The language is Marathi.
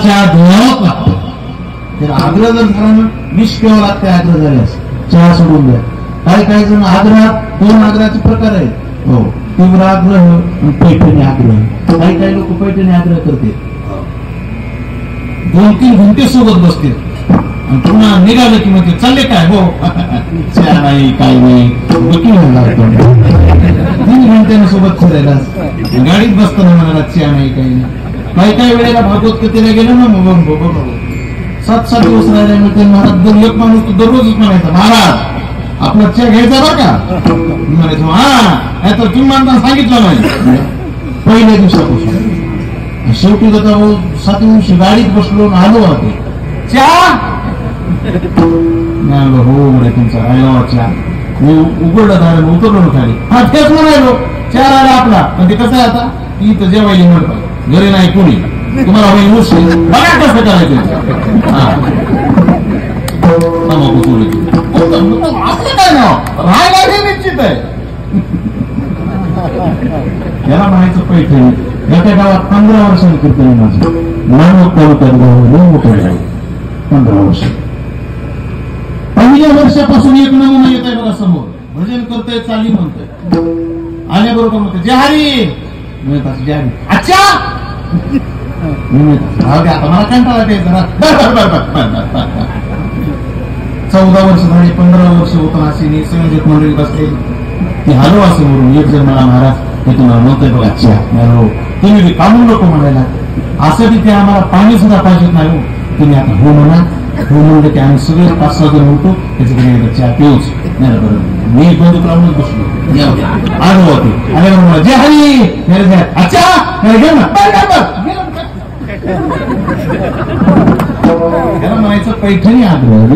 चहा घ्यावाच लागतो. तर आग्रह जर झाला ना, विष प्यावं लागते आग्रह झाल्यास, चहा सोडून द्या. काही जण आग्रहात 2 आग्रहाचे प्रकार आहेत. हो, तीव्र आग्रह आणि पैठणी आग्रह. काही लोक पैठणी आग्रह करते, 2-3 घंटे सोबत बसते आणि पुन्हा निघालं की म्हणते चालले काय, हो चहा नाही काही नाही, बकी लागतो. 3 घंट्याने सोबत फिरायला, गाडीत बसताना म्हणाला चहा नाही काही नाही. काही वेळेला भागवत कथेला गेलो ना, 7-7 दिवस राहायला मिळते. महाराज एक माणूस दररोजच म्हणायचा, महाराज आपला चहा घ्यायचा बरं का. म्हणायचो हा, तर तुम्ही म्हणता सांगितलं नाही पहिल्या दिवसापासून. शेवटी जाता 7व्या दिवशी गाडीत बसलो आलो होते, चहा हो म्हणे तुमचा राहिला चहा. मी उघडलं दार, उतरलो खाली. हा तेच म्हणायलो, चहा राहिला आपला. पण ते कसं आहे आता, ती तर जेवायला म्हणतात, घरी नाही कोणी, तुम्हाला होईल मुश्किल, बघा कसं करायचं. आपलं काय नाव राहायला हे निश्चित आहे. याला म्हणायचं पैठणी. एका गावात 15 वर्षांनी कीर्तन माझं नाव तालुक्यात गाव 15 वर्ष. पहिल्या वर्षापासून एक नमुना येत आहे बघा समोर. भजन करतोय, चाली म्हणतोय, आल्याबरोबर म्हणतोय जय हरी, जय हरी. अच्छा आता मला कंटाळा ते जरा. 14 वर्ष झाली, 15 वर्ष होतं असे संयोजक मंडळी बसले. ती हॅलो असं म्हणून एक जण मला महाराज हे तुम्हाला म्हणतोय बघा चहा. हॅलो तुम्ही बी काढून नको म्हणायला, असं बी ते आम्हाला पाणी सुद्धा पाहिजेत नाही. तुम्ही आता हो म्हणा. हो म्हणलं की आम्ही सगळे 5-6 जण होतो, त्याच्याकडे चहा पिऊच. नाही बरोबर, मी बंदूक लावूनच बसलो. आलो होते आल्यावर मला जय हरी, अच्छा घे ना. त्याला म्हणायचं पैठणी आग्रह.